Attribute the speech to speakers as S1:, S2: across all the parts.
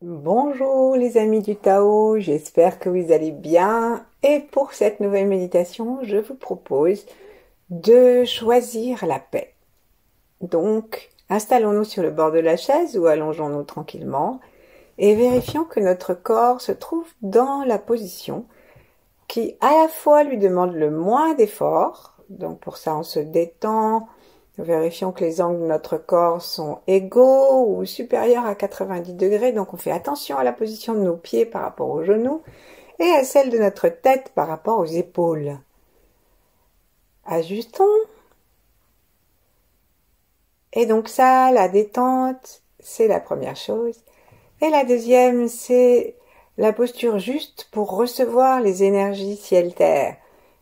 S1: Bonjour les amis du Tao, j'espère que vous allez bien. Et pour cette nouvelle méditation, je vous propose de choisir la paix. Donc, installons-nous sur le bord de la chaise ou allongeons-nous tranquillement et vérifions que notre corps se trouve dans la position qui à la fois lui demande le moins d'effort. Donc pour ça, on se détend. Nous vérifions que les angles de notre corps sont égaux ou supérieurs à 90 degrés. Donc on fait attention à la position de nos pieds par rapport aux genoux et à celle de notre tête par rapport aux épaules. Ajustons. Et donc ça, la détente, c'est la première chose. Et la deuxième, c'est la posture juste pour recevoir les énergies ciel-terre.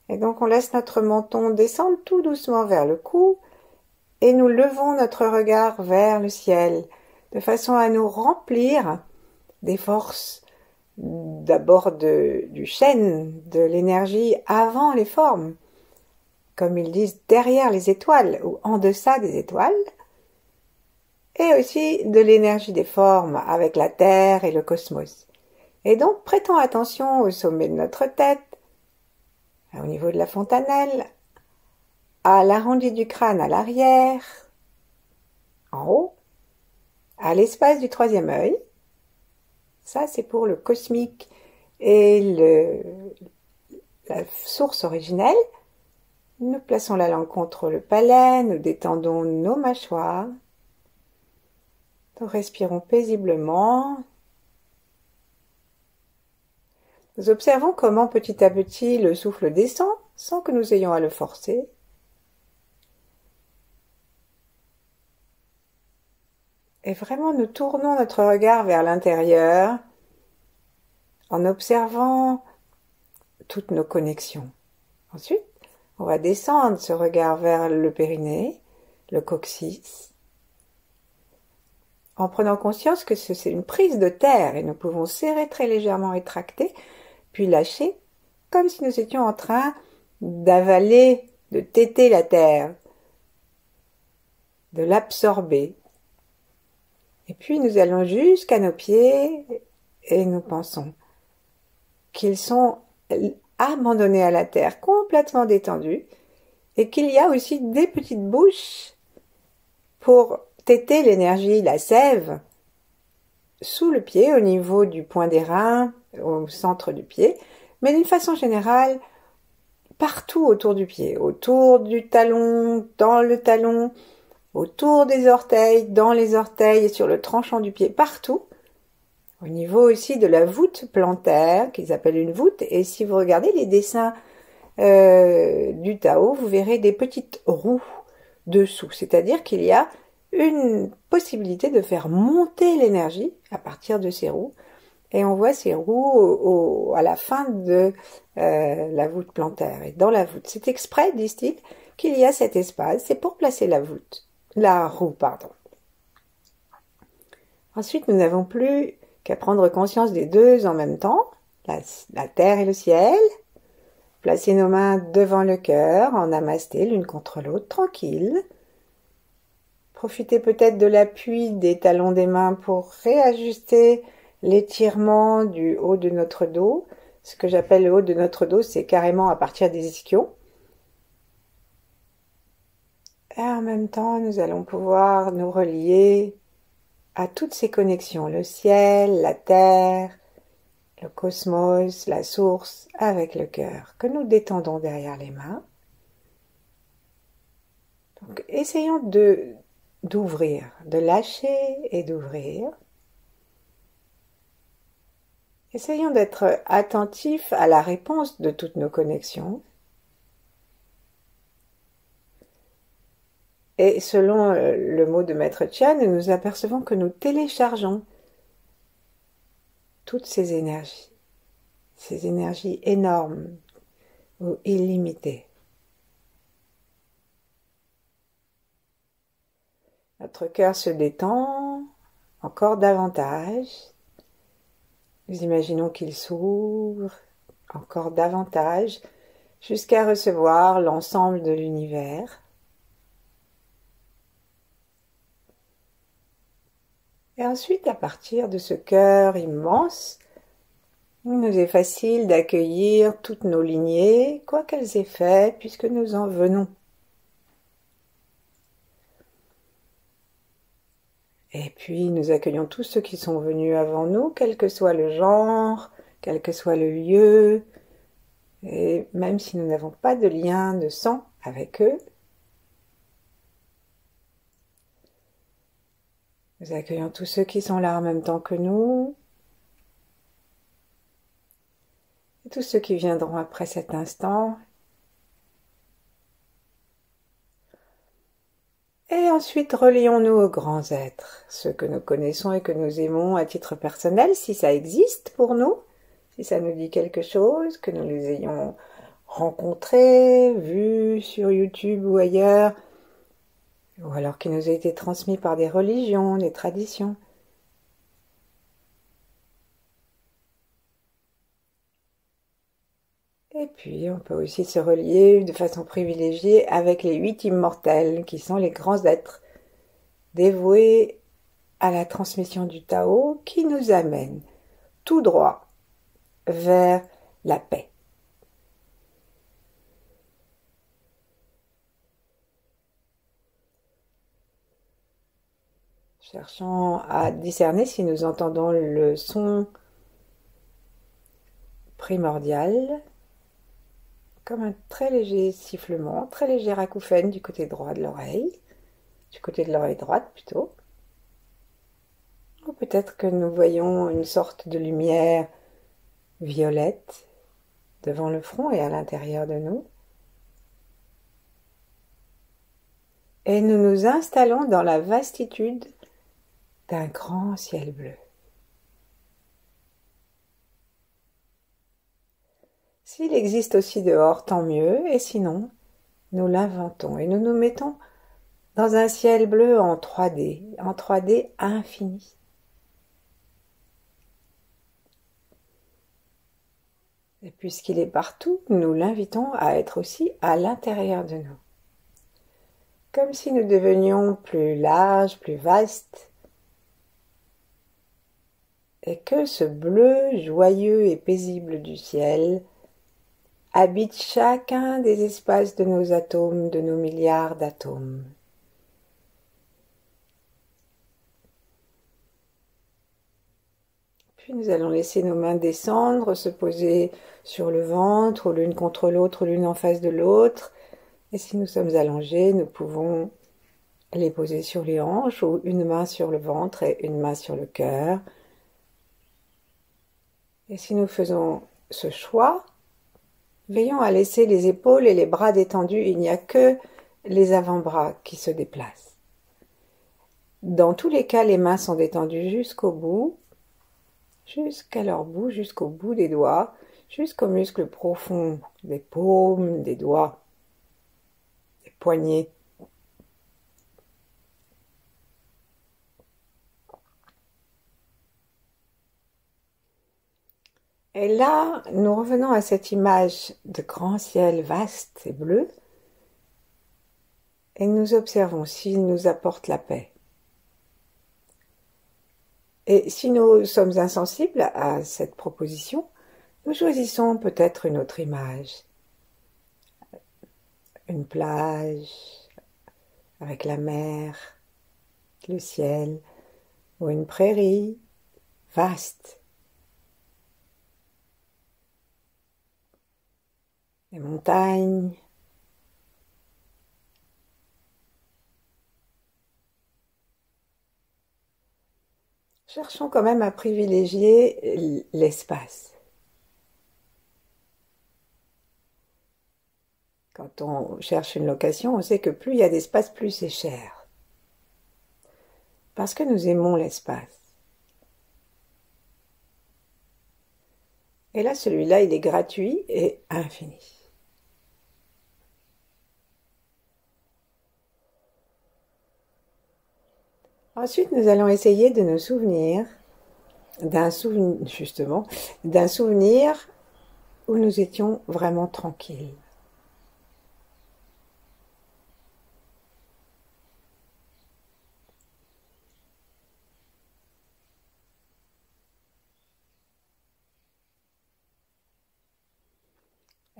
S1: Et donc on laisse notre menton descendre tout doucement vers le cou et nous levons notre regard vers le ciel de façon à nous remplir des forces d'abord du chêne, de l'énergie avant les formes, comme ils disent derrière les étoiles ou en deçà des étoiles, et aussi de l'énergie des formes avec la terre et le cosmos. Et donc prêtons attention au sommet de notre tête, au niveau de la fontanelle, à l'arrondi du crâne à l'arrière, en haut, à l'espace du troisième œil. Ça, c'est pour le cosmique et la source originelle. Nous plaçons la langue contre le palais, nous détendons nos mâchoires. Nous respirons paisiblement. Nous observons comment petit à petit le souffle descend sans que nous ayons à le forcer. Et vraiment, nous tournons notre regard vers l'intérieur en observant toutes nos connexions. Ensuite, on va descendre ce regard vers le périnée, le coccyx, en prenant conscience que c'est une prise de terre et nous pouvons serrer très légèrement et tracter, puis lâcher, comme si nous étions en train d'avaler, de téter la terre, de l'absorber. Et puis nous allons jusqu'à nos pieds et nous pensons qu'ils sont abandonnés à la terre, complètement détendus, et qu'il y a aussi des petites bouches pour téter l'énergie, la sève, sous le pied, au niveau du point des reins, au centre du pied, mais d'une façon générale, partout autour du pied, autour du talon, dans le talon, autour des orteils, dans les orteils et sur le tranchant du pied, partout. Au niveau aussi de la voûte plantaire, qu'ils appellent une voûte, et si vous regardez les dessins du Tao, vous verrez des petites roues dessous, c'est-à-dire qu'il y a une possibilité de faire monter l'énergie à partir de ces roues, et on voit ces roues à la fin de la voûte plantaire. Et dans la voûte, c'est exprès, disent-ils, qu'il y a cet espace, c'est pour placer la roue, pardon. Ensuite, nous n'avons plus qu'à prendre conscience des deux en même temps, la terre et le ciel. Placer nos mains devant le cœur, en namasté, l'une contre l'autre, tranquille. Profitez peut-être de l'appui des talons des mains pour réajuster l'étirement du haut de notre dos. Ce que j'appelle le haut de notre dos, c'est carrément à partir des ischions. Et en même temps, nous allons pouvoir nous relier à toutes ces connexions, le ciel, la terre, le cosmos, la source, avec le cœur, que nous détendons derrière les mains. Donc, essayons d'ouvrir, de lâcher et d'ouvrir. Essayons d'être attentifs à la réponse de toutes nos connexions. Et selon le mot de Maître Chan, nous apercevons que nous téléchargeons toutes ces énergies énormes ou illimitées. Notre cœur se détend encore davantage. Nous imaginons qu'il s'ouvre encore davantage jusqu'à recevoir l'ensemble de l'univers. Et ensuite, à partir de ce cœur immense, il nous est facile d'accueillir toutes nos lignées, quoi qu'elles aient fait, puisque nous en venons. Et puis, nous accueillons tous ceux qui sont venus avant nous, quel que soit le genre, quel que soit le lieu, et même si nous n'avons pas de lien de sang avec eux, nous accueillons tous ceux qui sont là en même temps que nous, et tous ceux qui viendront après cet instant. Et ensuite, relions-nous aux grands êtres, ceux que nous connaissons et que nous aimons à titre personnel, si ça existe pour nous, si ça nous dit quelque chose, que nous les ayons rencontrés, vus sur YouTube ou ailleurs, ou alors qui nous a été transmis par des religions, des traditions. Et puis, on peut aussi se relier de façon privilégiée avec les 8 immortels, qui sont les grands êtres dévoués à la transmission du Tao, qui nous amènent tout droit vers la paix. Cherchons à discerner si nous entendons le son primordial, comme un très léger sifflement, très léger acouphène du côté droit de l'oreille, du côté de l'oreille droite plutôt. Ou peut-être que nous voyons une sorte de lumière violette devant le front et à l'intérieur de nous. Et nous nous installons dans la vastitude d'un grand ciel bleu. S'il existe aussi dehors, tant mieux, et sinon, nous l'inventons et nous nous mettons dans un ciel bleu en 3D infini. Et puisqu'il est partout, nous l'invitons à être aussi à l'intérieur de nous. Comme si nous devenions plus larges, plus vastes, et que ce bleu joyeux et paisible du ciel habite chacun des espaces de nos atomes, de nos milliards d'atomes. Puis nous allons laisser nos mains descendre, se poser sur le ventre, ou l'une contre l'autre, ou l'une en face de l'autre. Et si nous sommes allongés, nous pouvons les poser sur les hanches, ou une main sur le ventre et une main sur le cœur. Et si nous faisons ce choix, veillons à laisser les épaules et les bras détendus, il n'y a que les avant-bras qui se déplacent. Dans tous les cas, les mains sont détendues jusqu'au bout, jusqu'à leur bout, jusqu'au bout des doigts, jusqu'aux muscles profonds des paumes, des doigts, des poignets. Et là, nous revenons à cette image de grand ciel vaste et bleu, et nous observons s'il nous apporte la paix. Et si nous sommes insensibles à cette proposition, nous choisissons peut-être une autre image. Une plage avec la mer, le ciel, ou une prairie vaste. Les montagnes. Cherchons quand même à privilégier l'espace. Quand on cherche une location, on sait que plus il y a d'espace, plus c'est cher. Parce que nous aimons l'espace. Et là, celui-là, il est gratuit et infini. Ensuite, nous allons essayer de nous souvenir d'un souvenir où nous étions vraiment tranquilles.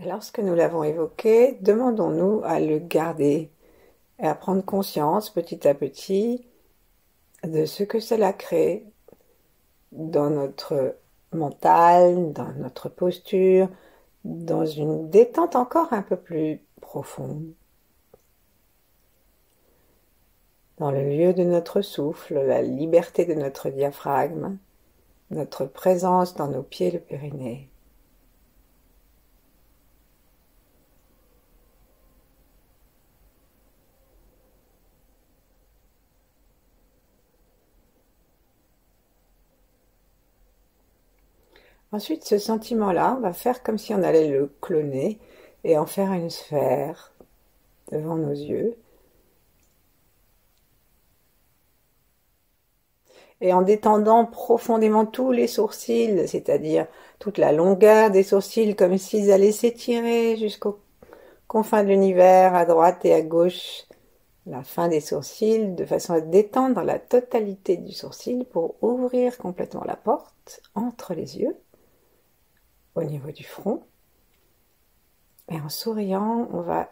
S1: Et lorsque nous l'avons évoqué, demandons-nous à le garder et à prendre conscience petit à petit de ce que cela crée dans notre mental, dans notre posture, dans une détente encore un peu plus profonde. Dans le lieu de notre souffle, la liberté de notre diaphragme, notre présence dans nos pieds, le périnée. Ensuite, ce sentiment-là, on va faire comme si on allait le cloner et en faire une sphère devant nos yeux. Et en détendant profondément tous les sourcils, c'est-à-dire toute la longueur des sourcils, comme s'ils allaient s'étirer jusqu'aux confins de l'univers, à droite et à gauche, la fin des sourcils, de façon à détendre la totalité du sourcil pour ouvrir complètement la porte entre les yeux, au niveau du front. Et en souriant, on va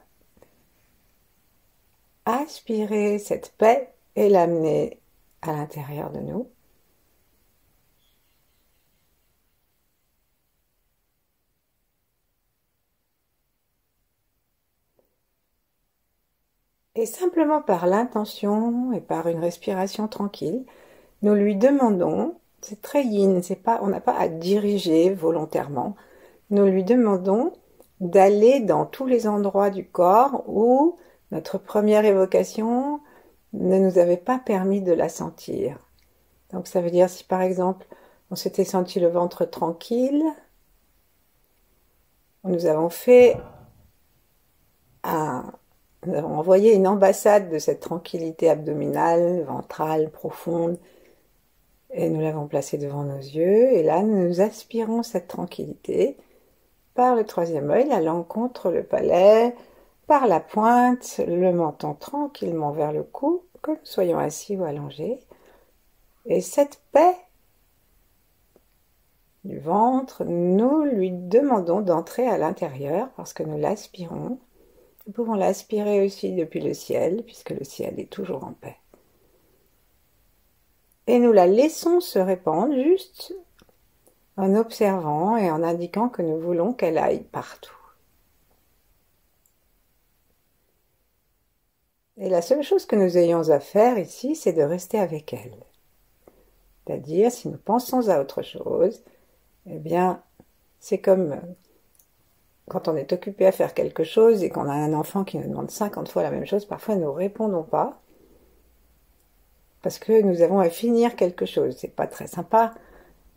S1: aspirer cette paix et l'amener à l'intérieur de nous. Et simplement par l'intention et par une respiration tranquille, nous lui demandons, c'est très yin, c'est pas, on n'a pas à diriger volontairement, nous lui demandons d'aller dans tous les endroits du corps où notre première évocation ne nous avait pas permis de la sentir. Donc ça veut dire si par exemple on s'était senti le ventre tranquille, nous avons fait nous avons envoyé une ambassade de cette tranquillité abdominale, ventrale, profonde, et nous l'avons placée devant nos yeux, et là nous aspirons cette tranquillité par le troisième œil, la langue contre le palais, par la pointe, le menton tranquillement vers le cou, comme nous soyons assis ou allongés. Et cette paix du ventre, nous lui demandons d'entrer à l'intérieur parce que nous l'aspirons. Nous pouvons l'aspirer aussi depuis le ciel, puisque le ciel est toujours en paix. Et nous la laissons se répandre juste en observant et en indiquant que nous voulons qu'elle aille partout. Et la seule chose que nous ayons à faire ici, c'est de rester avec elle. C'est-à-dire, si nous pensons à autre chose, eh bien, c'est comme quand on est occupé à faire quelque chose et qu'on a un enfant qui nous demande 50 fois la même chose, parfois nous ne répondons pas parce que nous avons à finir quelque chose. C'est pas très sympa.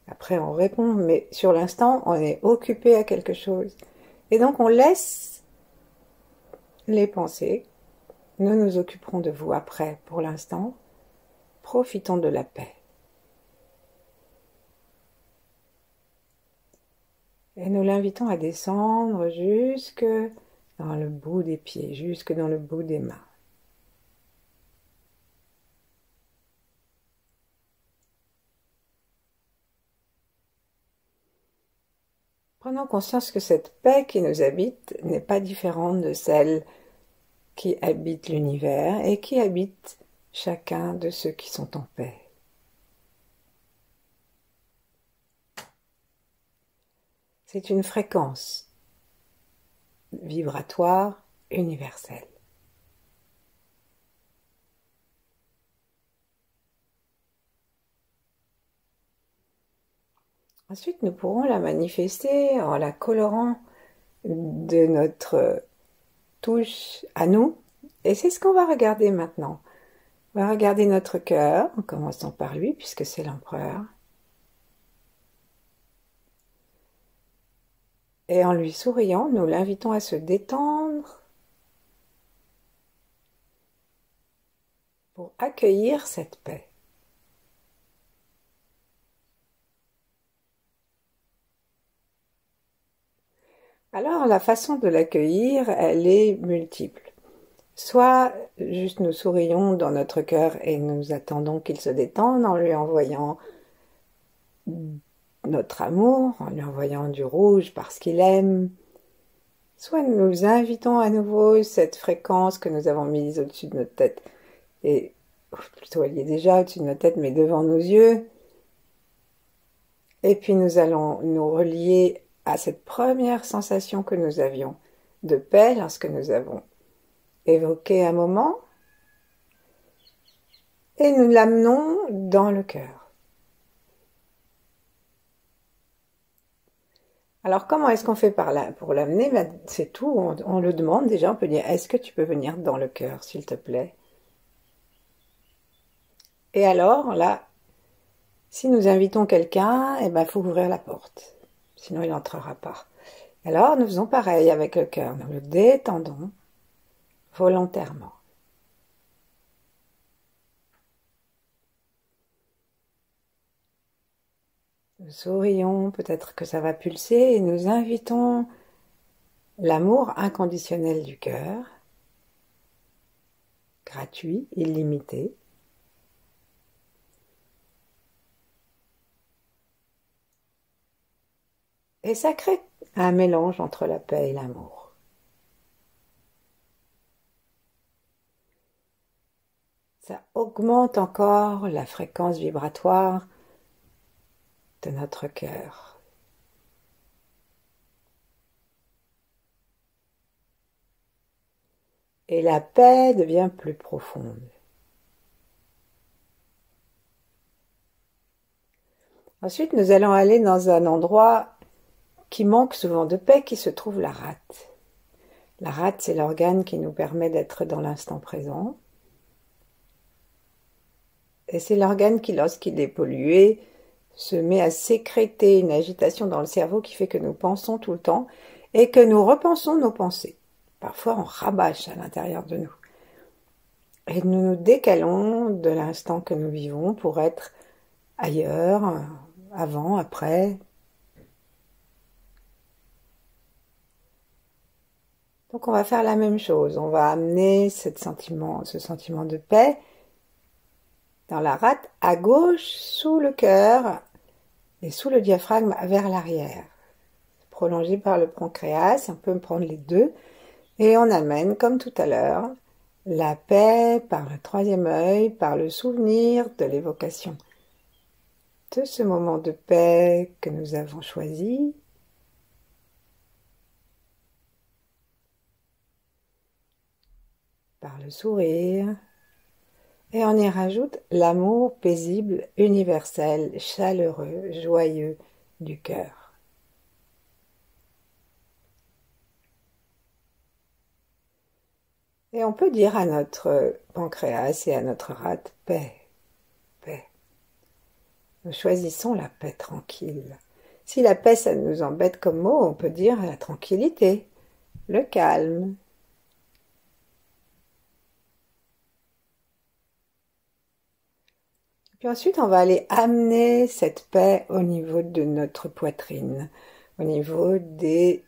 S1: Après, on répond, mais sur l'instant, on est occupé à quelque chose. Et donc, on laisse les pensées. Nous nous occuperons de vous après. Pour l'instant, profitons de la paix. Et nous l'invitons à descendre jusque dans le bout des pieds, jusque dans le bout des mains. Prenons conscience que cette paix qui nous habite n'est pas différente de celle qui habite l'univers et qui habite chacun de ceux qui sont en paix. C'est une fréquence vibratoire universelle. Ensuite, nous pourrons la manifester en la colorant de notre touche à nous. Et c'est ce qu'on va regarder maintenant. On va regarder notre cœur, en commençant par lui, puisque c'est l'empereur. Et en lui souriant, nous l'invitons à se détendre pour accueillir cette paix. Alors, la façon de l'accueillir, elle est multiple. Soit juste nous sourions dans notre cœur et nous attendons qu'il se détende en lui envoyant notre amour, en lui envoyant du rouge parce qu'il aime, soit nous invitons à nouveau cette fréquence que nous avons mise au-dessus de notre tête, et plutôt elle y est déjà au-dessus de notre tête, mais devant nos yeux, et puis nous allons nous relier à cette première sensation que nous avions de paix lorsque nous avons évoqué un moment, et nous l'amenons dans le cœur. Alors comment est-ce qu'on fait par là pour l'amener? C'est tout, on le demande déjà, on peut dire est-ce que tu peux venir dans le cœur s'il te plaît? Et alors là, si nous invitons quelqu'un, il faut ouvrir la porte, sinon il n'entrera pas. Alors nous faisons pareil avec le cœur, nous le détendons volontairement. Nous sourions, peut-être que ça va pulser, et nous invitons l'amour inconditionnel du cœur, gratuit, illimité. Et ça crée un mélange entre la paix et l'amour. Ça augmente encore la fréquence vibratoire de notre cœur. Et la paix devient plus profonde. Ensuite, nous allons aller dans un endroit qui manque souvent de paix, qui se trouve la rate. La rate, c'est l'organe qui nous permet d'être dans l'instant présent. Et c'est l'organe qui, lorsqu'il est pollué, se met à sécréter une agitation dans le cerveau qui fait que nous pensons tout le temps et que nous repensons nos pensées. Parfois, on rabâche à l'intérieur de nous. Et nous nous décalons de l'instant que nous vivons pour être ailleurs, avant, après. Donc on va faire la même chose. On va amener ce sentiment de paix dans la rate à gauche, sous le cœur et sous le diaphragme vers l'arrière. Prolongé par le pancréas, on peut prendre les deux. Et on amène, comme tout à l'heure, la paix par le troisième œil, par le souvenir de l'évocation de ce moment de paix que nous avons choisi. Par le sourire. Et on y rajoute l'amour paisible, universel, chaleureux, joyeux du cœur. Et on peut dire à notre pancréas et à notre rate, paix, paix. Nous choisissons la paix tranquille. Si la paix, ça nous embête comme mot, on peut dire la tranquillité, le calme. Puis ensuite, on va aller amener cette paix au niveau de notre poitrine, au niveau des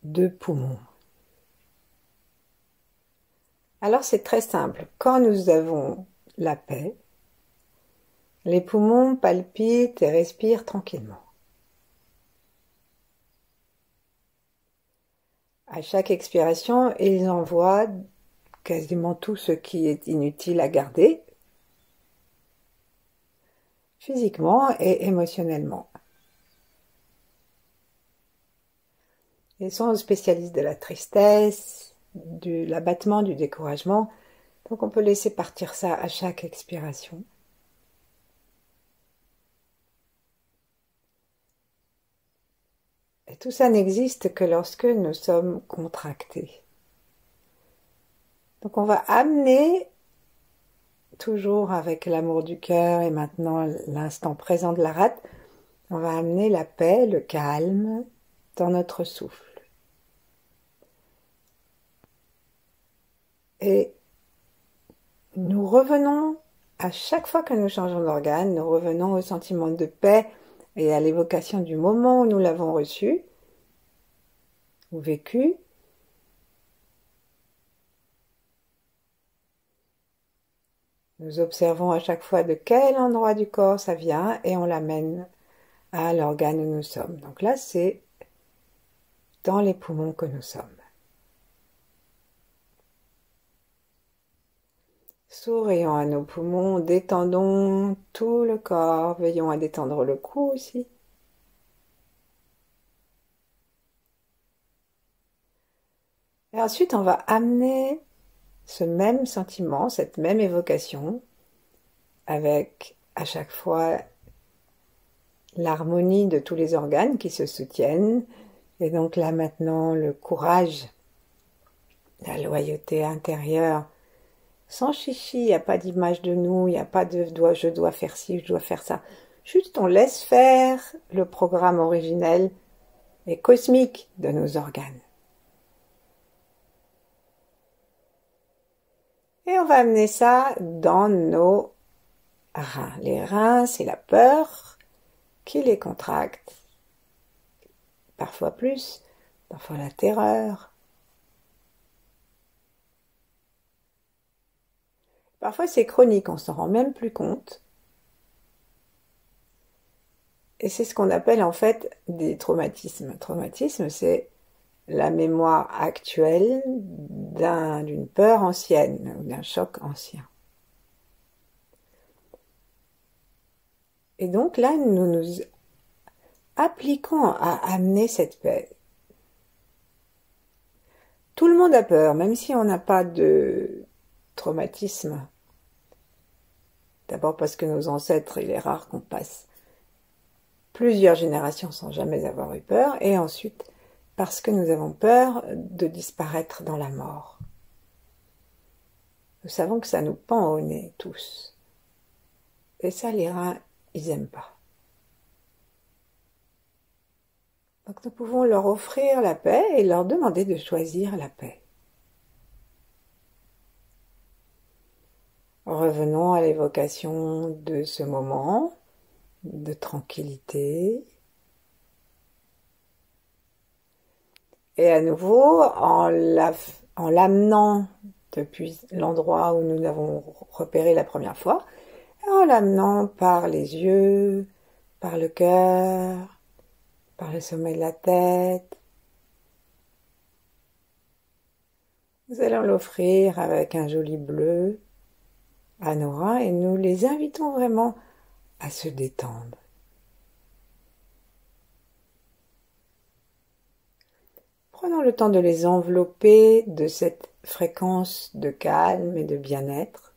S1: deux poumons. Alors c'est très simple. Quand nous avons la paix, les poumons palpitent et respirent tranquillement. À chaque expiration, ils envoient quasiment tout ce qui est inutile à garder, physiquement et émotionnellement. Ils sont spécialistes de la tristesse, de l'abattement, du découragement, donc on peut laisser partir ça à chaque expiration. Et tout ça n'existe que lorsque nous sommes contractés. Donc on va amener, toujours avec l'amour du cœur et maintenant l'instant présent de la rate, on va amener la paix, le calme dans notre souffle. Et nous revenons, à chaque fois que nous changeons d'organe, nous revenons au sentiment de paix et à l'évocation du moment où nous l'avons reçu ou vécu. Nous observons à chaque fois de quel endroit du corps ça vient et on l'amène à l'organe où nous sommes. Donc là, c'est dans les poumons que nous sommes. Sourions à nos poumons, détendons tout le corps, veillons à détendre le cou aussi. Et ensuite, on va amener ce même sentiment, cette même évocation, avec à chaque fois l'harmonie de tous les organes qui se soutiennent. Et donc là maintenant, le courage, la loyauté intérieure, sans chichi, il n'y a pas d'image de nous, il n'y a pas de je dois faire ci, je dois faire ça. Juste on laisse faire le programme originel et cosmique de nos organes. Et on va amener ça dans nos reins. Les reins, c'est la peur qui les contracte. Parfois plus, parfois la terreur. Parfois c'est chronique, on s'en rend même plus compte. Et c'est ce qu'on appelle en fait des traumatismes. Traumatisme, c'est la mémoire actuelle d'une peur ancienne ou d'un choc ancien. Et donc là, nous nous appliquons à amener cette paix. Tout le monde a peur, même si on n'a pas de traumatisme. D'abord parce que nos ancêtres, il est rare qu'on passe plusieurs générations sans jamais avoir eu peur, et ensuite parce que nous avons peur de disparaître dans la mort. Nous savons que ça nous pend au nez, tous. Et ça, les reins, ils n'aiment pas. Donc nous pouvons leur offrir la paix et leur demander de choisir la paix. Revenons à l'évocation de ce moment de tranquillité. Et à nouveau, en l'amenant depuis l'endroit où nous l'avons repéré la première fois, en l'amenant par les yeux, par le cœur, par le sommet de la tête. Nous allons l'offrir avec un joli bleu à nos reins et nous les invitons vraiment à se détendre. Prenons le temps de les envelopper de cette fréquence de calme et de bien-être.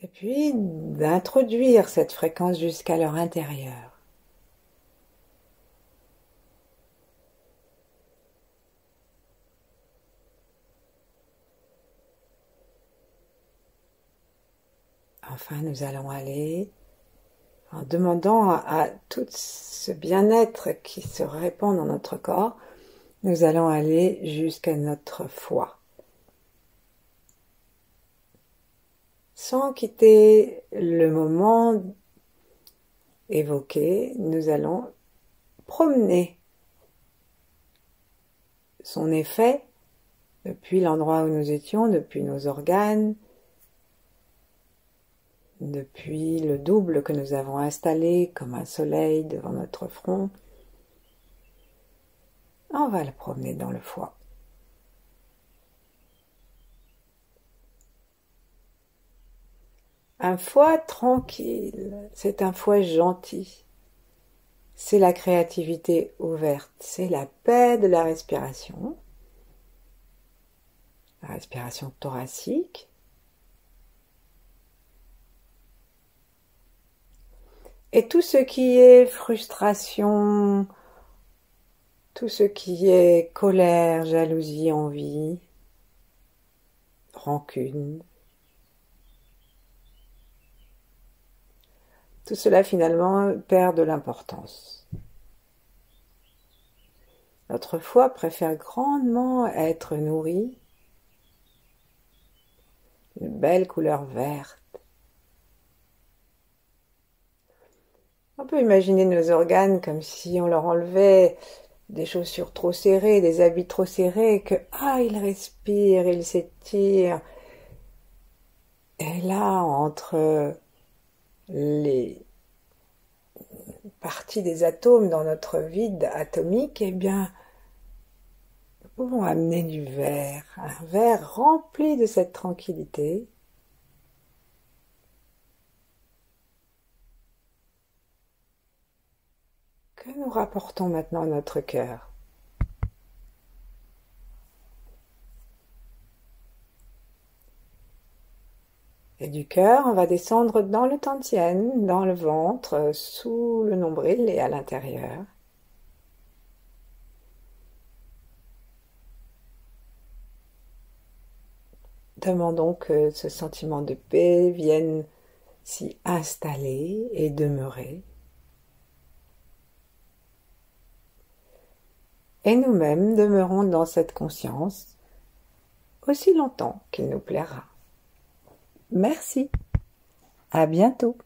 S1: Et puis d'introduire cette fréquence jusqu'à leur intérieur. Enfin, nous allons aller en demandant à tout ce bien-être qui se répand dans notre corps, nous allons aller jusqu'à notre foie. Sans quitter le moment évoqué, nous allons promener son effet depuis l'endroit où nous étions, depuis nos organes, depuis le double que nous avons installé comme un soleil devant notre front. On va le promener dans le foie. Un foie tranquille, c'est un foie gentil. C'est la créativité ouverte, c'est la paix de la respiration thoracique. Et tout ce qui est frustration, tout ce qui est colère, jalousie, envie, rancune, tout cela finalement perd de l'importance. Notre foie préfère grandement être nourri d'une belle couleur verte. On peut imaginer nos organes comme si on leur enlevait des chaussures trop serrées, des habits trop serrés, que ils respirent, ils s'étirent. Et là, entre les partie des atomes dans notre vide atomique, eh bien, nous pouvons amener du verre, un verre rempli de cette tranquillité, que nous rapportons maintenant à notre cœur. Et du cœur, on va descendre dans le Tantien, dans le ventre, sous le nombril et à l'intérieur. Demandons que ce sentiment de paix vienne s'y installer et demeurer. Et nous-mêmes demeurons dans cette conscience aussi longtemps qu'il nous plaira. Merci. À bientôt.